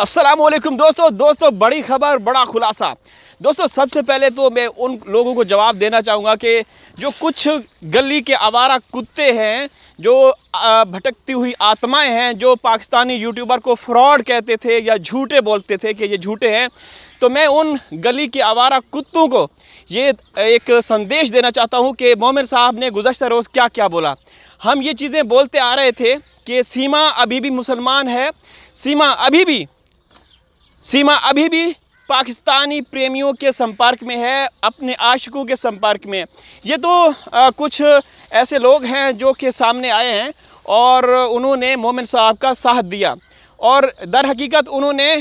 अस्सलामुअलैकुम दोस्तों, बड़ी खबर, बड़ा खुलासा। दोस्तों, सबसे पहले तो मैं उन लोगों को जवाब देना चाहूँगा कि जो कुछ गली के आवारा कुत्ते हैं, जो भटकती हुई आत्माएं हैं, जो पाकिस्तानी यूट्यूबर को फ्रॉड कहते थे या झूठे बोलते थे कि ये झूठे हैं, तो मैं उन गली के आवारा कुत्तों को ये एक संदेश देना चाहता हूँ कि मोमिन साहब ने गुज़श्ता रोज़ क्या क्या बोला। हम ये चीज़ें बोलते आ रहे थे कि सीमा अभी भी मुसलमान है, सीमा अभी भी पाकिस्तानी प्रेमियों के संपर्क में है, अपने आशिकों के संपर्क में। ये तो कुछ ऐसे लोग हैं जो कि सामने आए हैं और उन्होंने मोमिन साहब का साथ दिया और दर हकीकत उन्होंने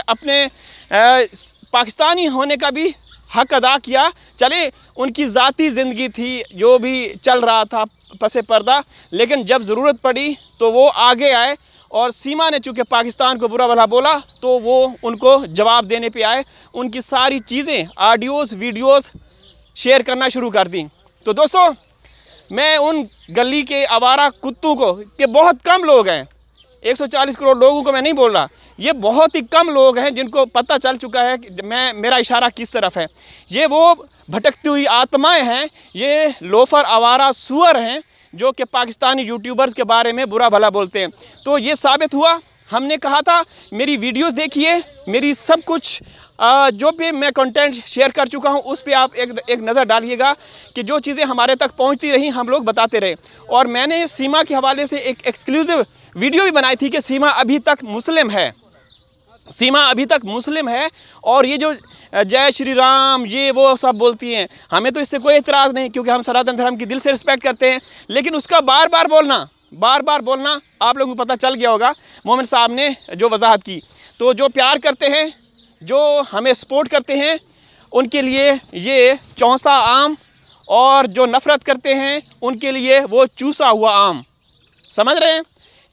अपने पाकिस्तानी होने का भी हक अदा किया। चले, उनकी ज़ाती ज़िंदगी थी, जो भी चल रहा था पसे पर्दा, लेकिन जब ज़रूरत पड़ी तो वो आगे आए और सीमा ने चूँकि पाकिस्तान को बुरा भला बोला तो वो उनको जवाब देने पे आए। उनकी सारी चीज़ें, ऑडियोज़, वीडियोज़ शेयर करना शुरू कर दी। तो दोस्तों, मैं उन गली के आवारा कुत्तों को, कि बहुत कम लोग हैं, 140 करोड़ लोगों को मैं नहीं बोल रहा, ये बहुत ही कम लोग हैं जिनको पता चल चुका है कि मेरा इशारा किस तरफ है। ये वो भटकती हुई आत्माएं हैं, ये लोफर आवारा सुअर हैं जो कि पाकिस्तानी यूट्यूबर्स के बारे में बुरा भला बोलते हैं। तो ये साबित हुआ। हमने कहा था मेरी वीडियोस देखिए, मेरी सब कुछ जो भी मैं कंटेंट शेयर कर चुका हूं उस पे आप एक नज़र डालिएगा कि जो चीज़ें हमारे तक पहुंचती रही हम लोग बताते रहे। और मैंने सीमा के हवाले से एक एक्सक्लूसिव वीडियो भी बनाई थी कि सीमा अभी तक मुस्लिम है, सीमा अभी तक मुस्लिम है। और ये जो जय श्री राम ये वो सब बोलती हैं, हमें तो इससे कोई एतराज़ नहीं, क्योंकि हम सनातन धर्म की दिल से रिस्पेक्ट करते हैं। लेकिन उसका बार बार बोलना आप लोगों को पता चल गया होगा, मोमिन साहब ने जो वजाहत की। तो जो प्यार करते हैं, जो हमें सपोर्ट करते हैं, उनके लिए ये चौसा आम, और जो नफ़रत करते हैं उनके लिए वो चूसा हुआ आम। समझ रहे हैं?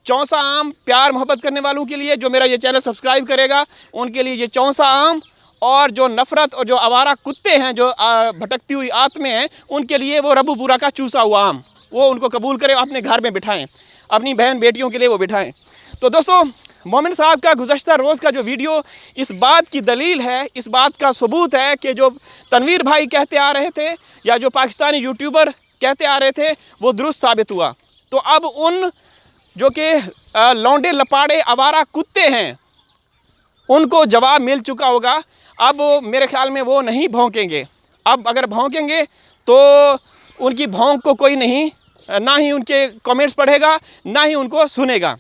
चौसा आम प्यार मोहब्बत करने वालों के लिए, जो मेरा ये चैनल सब्सक्राइब करेगा उनके लिए ये चौसा आम, और जो नफ़रत और जो आवारा कुत्ते हैं, जो भटकती हुई आत्में हैं, उनके लिए वो रबूपुरा का चूसा हुआ आम। वो उनको कबूल करें, अपने घर में बिठाएं, अपनी बहन बेटियों के लिए वो बिठाएं। तो दोस्तों, मोमिन साहब का गुज़श्ता रोज़ का जो वीडियो इस बात की दलील है, इस बात का सबूत है कि जो तनवीर भाई कहते आ रहे थे या जो पाकिस्तानी यूट्यूबर कहते आ रहे थे वो दुरुस्त साबित हुआ। तो अब उन जो कि लौंडे लपाड़े आवारा कुत्ते हैं उनको जवाब मिल चुका होगा। अब मेरे ख्याल में वो नहीं भौंकेंगे। अब अगर भौंकेंगे तो उनकी भौंक को कोई नहीं, ना ही उनके कमेंट्स पढ़ेगा, ना ही उनको सुनेगा।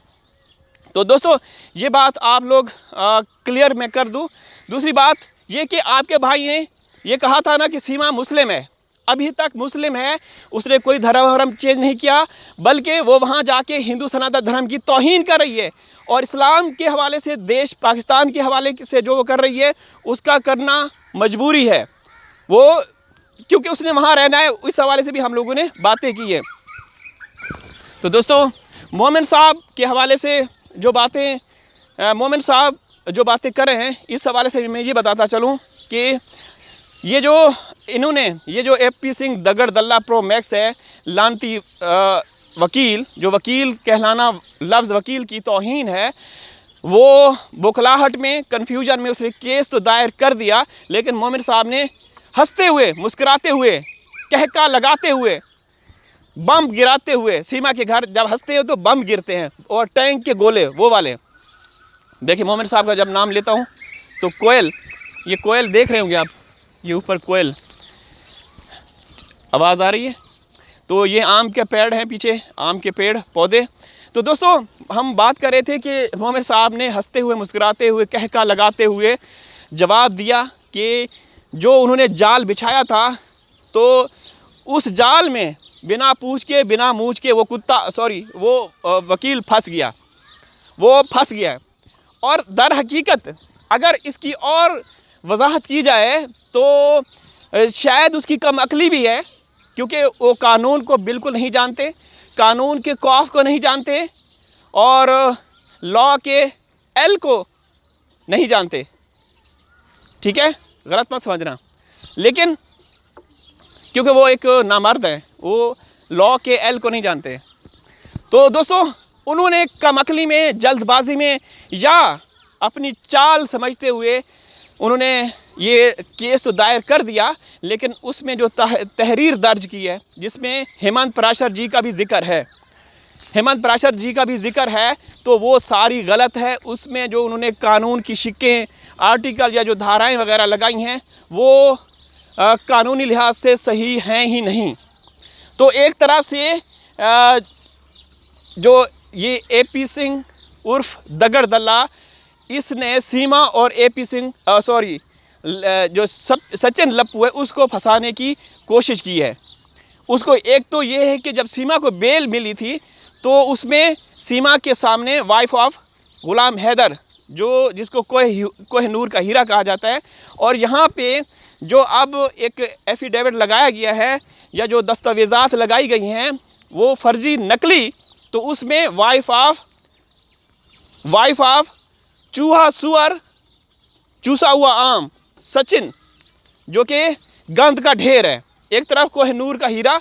तो दोस्तों, ये बात आप लोग क्लियर मैं कर दूं। दूसरी बात ये कि आपके भाई ने ये कहा था ना कि सीमा मुस्लिम है, अभी तक मुस्लिम है, उसने कोई धर्म चेंज नहीं किया, बल्कि वो वहाँ जाके हिंदू सनातन धर्म की तौहीन कर रही है। और इस्लाम के हवाले से, देश पाकिस्तान के हवाले से जो वो कर रही है उसका करना मजबूरी है वो, क्योंकि उसने वहाँ रहना है। इस हवाले से भी हम लोगों ने बातें की है। तो दोस्तों, मोमिन साहब के हवाले से जो बातें मोमिन साहब जो बातें कर रहे हैं, इस हवाले से मैं ये बताता चलूँ कि ये जो एपी सिंह दगड़ दल्ला प्रो मैक्स है, लानती वकील, जो वकील कहलाना लफ्ज़ वकील की तौहीन है, वो बौखलाहट में, कन्फ्यूजन में उसने केस तो दायर कर दिया, लेकिन मोमिन साहब ने हंसते हुए, मुस्कुराते हुए, कहका लगाते हुए, बम गिराते हुए, सीमा के घर जब हंसते हैं तो बम गिरते हैं और टैंक के गोले वो वाले। देखिए, मोमिन साहब का जब नाम लेता हूँ तो कोयल, ये कोयल देख रहे होंगे आप, ये ऊपर कोयल आवाज़ आ रही है। तो ये आम के पेड़ हैं, पीछे आम के पेड़ पौधे। तो दोस्तों, हम बात कर रहे थे कि मोमिन साहब ने हंसते हुए, मुस्कुराते हुए, कहका लगाते हुए जवाब दिया कि जो उन्होंने जाल बिछाया था, तो उस जाल में बिना पूछ के, बिना मूछ के वो वकील फंस गया। और दर हकीकत अगर इसकी और वजाहत की जाए तो शायद उसकी कम अकली भी है, क्योंकि वो कानून को बिल्कुल नहीं जानते, कानून के खौफ को नहीं जानते, और लॉ के एल को नहीं जानते। ठीक है, गलत मत समझना। लेकिन क्योंकि वो एक नामर्द है, वो लॉ के एल को नहीं जानते। तो दोस्तों, उन्होंने कमअक्ली में, जल्दबाजी में, या अपनी चाल समझते हुए उन्होंने ये केस तो दायर कर दिया, लेकिन उसमें जो तहरीर दर्ज की है जिसमें हेमंत पाराशर जी का भी जिक्र है, हेमंत पाराशर जी का भी जिक्र है, तो वो सारी गलत है। उसमें जो उन्होंने कानून की शिक्कें, आर्टिकल या जो धाराएं वगैरह लगाई हैं वो कानूनी लिहाज से सही हैं ही नहीं। तो एक तरह से जो ये AP सिंह उर्फ दगड़ दल्ला, इसने सीमा और AP सिंह जो सचिन लप्पू है उसको फंसाने की कोशिश की है। उसको एक तो ये है कि जब सीमा को बेल मिली थी तो उसमें सीमा के सामने वाइफ ऑफ गुलाम हैदर, जो जिसको कोहिनूर का हीरा कहा जाता है, और यहाँ पे जो अब एक एफिडेविट लगाया गया है या जो दस्तावेज़ात लगाई गई हैं वो फर्जी नकली, तो उसमें वाइफ ऑफ चूहा सुअर चूसा हुआ आम सचिन, जो कि गंद का ढेर है, एक तरफ कोहिनूर का हीरा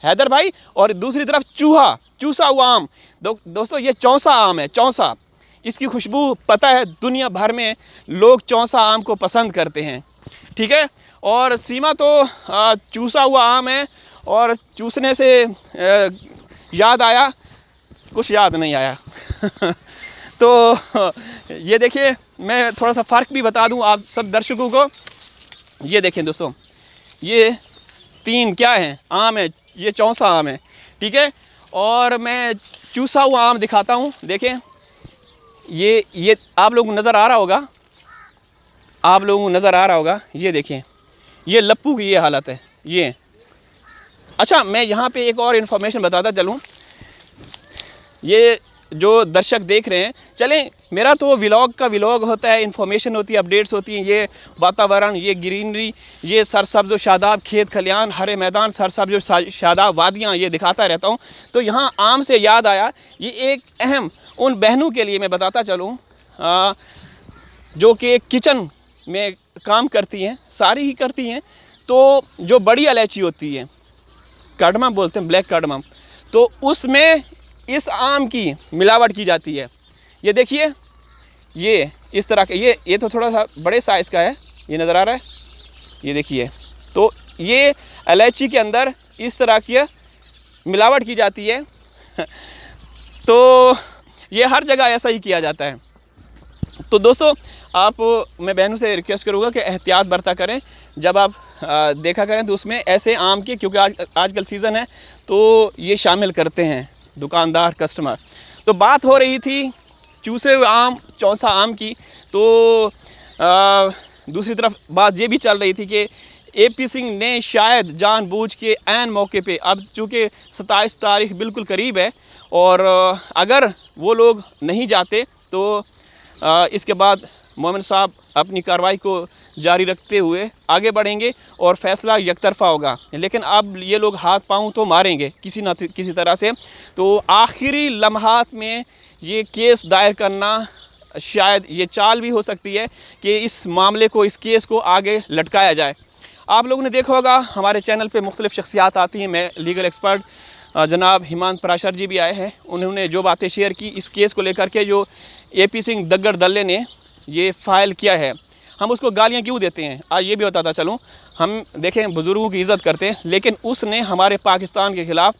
हैदर भाई और दूसरी तरफ चूसा हुआ आम। दोस्तों ये चौसा आम है, चौसा, इसकी खुशबू पता है दुनिया भर में लोग चौसा आम को पसंद करते हैं, ठीक है। और सीमा तो चूसा हुआ आम है, और चूसने से याद आया, कुछ याद नहीं आया तो ये देखिए, मैं थोड़ा सा फ़र्क भी बता दूं आप सब दर्शकों को। ये देखें दोस्तों, ये 3 क्या है आम है, ये चौसा आम है, ठीक है। और मैं चूसा हुआ आम दिखाता हूँ, देखें ये आप लोगों को नज़र आ रहा होगा, ये देखें, ये लप्पू की ये हालत है ये। अच्छा, मैं यहाँ पे एक और इन्फॉर्मेशन बताता चलूँ, ये जो दर्शक देख रहे हैं, चलें, मेरा तो व्लॉग का व्लॉग होता है, इन्फॉर्मेशन होती है, अपडेट्स होती हैं, ये वातावरण, ये ग्रीनरी, ये सरसब्ज़ शादाब खेत खलियान, हरे मैदान, सरसब्ज़ शादाब वादियाँ, ये दिखाता रहता हूँ। तो यहाँ आम से याद आया, ये एक अहम उन बहनों के लिए मैं बताता चलूँ जो कि किचन में काम करती हैं, सारी ही करती हैं। तो जो बड़ी इलायची होती है, कार्डमम बोलते हैं, ब्लैक कार्डमम, तो उसमें इस आम की मिलावट की जाती है। ये देखिए, ये इस तरह का, ये तो थोड़ा सा बड़े साइज़ का है, ये नज़र आ रहा है, ये देखिए। तो ये इलायची के अंदर इस तरह की मिलावट की जाती है तो ये हर जगह ऐसा ही किया जाता है। तो दोस्तों, मैं बहनों से रिक्वेस्ट करूँगा कि एहतियात बरता करें जब आप देखा करें, तो उसमें ऐसे आम के, क्योंकि आजकल सीज़न है तो ये शामिल करते हैं दुकानदार, कस्टमर। तो बात हो रही थी चूसे हुए आम, चौसा आम की, तो दूसरी तरफ बात ये भी चल रही थी कि AP सिंह ने शायद जानबूझ के ऐन मौके पे, अब चूँकि 27 तारीख बिल्कुल करीब है, और अगर वो लोग नहीं जाते तो इसके बाद मोमिन साहब अपनी कार्रवाई को जारी रखते हुए आगे बढ़ेंगे और फैसला यकतरफ़ा होगा। लेकिन अब ये लोग हाथ पांव तो मारेंगे किसी न किसी तरह से। तो आखिरी लम्हात में ये केस दायर करना, शायद ये चाल भी हो सकती है कि इस मामले को, इस केस को आगे लटकाया जाए। आप लोगों ने देखा होगा हमारे चैनल पे मुख्तलिफ़ शख्सियात आती हैं, मैं लीगल एक्सपर्ट जनाब हेमंत पाराशर जी भी आए हैं, उन्होंने जो बातें शेयर की इस केस को लेकर के, जो AP सिंह दगड़ दल्ले ने ये फ़ाइल किया है, हम उसको गालियाँ क्यों देते हैं आज ये भी बताता चलूँ। हम देखें, बुज़ुर्गों की इज़्ज़त करते हैं, लेकिन उसने हमारे पाकिस्तान के ख़िलाफ़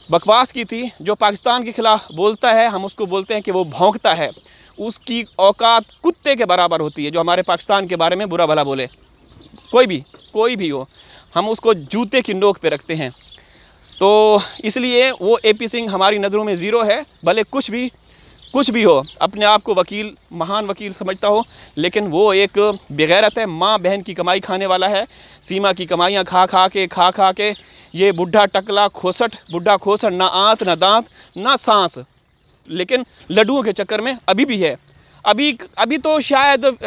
बकवास की थी। जो पाकिस्तान के ख़िलाफ़ बोलता है, हम उसको बोलते हैं कि वो भौंकता है, उसकी औकात कुत्ते के बराबर होती है। जो हमारे पाकिस्तान के बारे में बुरा भला बोले, कोई भी हो, हम उसको जूते की नोक पे रखते हैं। तो इसलिए वो AP सिंह हमारी नज़रों में ज़ीरो है, भले कुछ भी हो, अपने आप को वकील, महान वकील समझता हो, लेकिन वो एक बेगैरत है, माँ बहन की कमाई खाने वाला है। सीमा की कमाइयाँ खा खा के ये बुढ़ा टकला खोसट, ना आंत ना दांत ना सांस, लेकिन लड्डुओं के चक्कर में अभी भी है। अभी तो शायद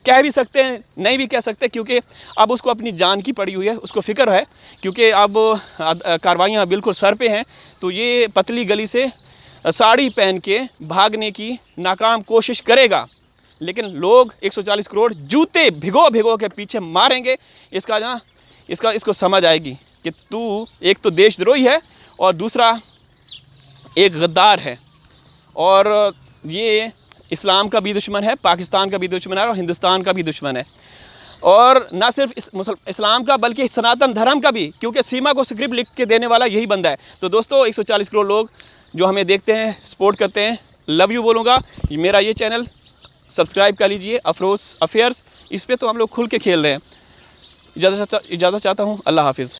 कह भी सकते हैं, नहीं भी कह सकते, क्योंकि अब उसको अपनी जान की पड़ी हुई है, उसको फ़िक्र है, क्योंकि अब कार्रवाइयाँ बिल्कुल सर पे हैं। तो ये पतली गली से साड़ी पहन के भागने की नाकाम कोशिश करेगा, लेकिन लोग 140 करोड़ जूते भिगो के पीछे मारेंगे। इसको समझ आएगी कि तू एक तो देशद्रोही है और दूसरा एक गद्दार है। और ये इस्लाम का भी दुश्मन है, पाकिस्तान का भी दुश्मन है और हिंदुस्तान का भी दुश्मन है। और ना सिर्फ इस्लाम का बल्कि सनातन धर्म का भी, क्योंकि सीमा को स्क्रिप्ट लिख के देने वाला यही बंदा है। तो दोस्तों 140 करोड़ लोग जो हमें देखते हैं, सपोर्ट करते हैं, लव यू बोलूँगा। मेरा ये चैनल सब्सक्राइब कर लीजिए, अफरोज़ अफेयर्स, इस पर तो हम लोग खुल के खेल रहे हैं। इजाज़त चाहता हूँ, अल्लाह हाफिज़।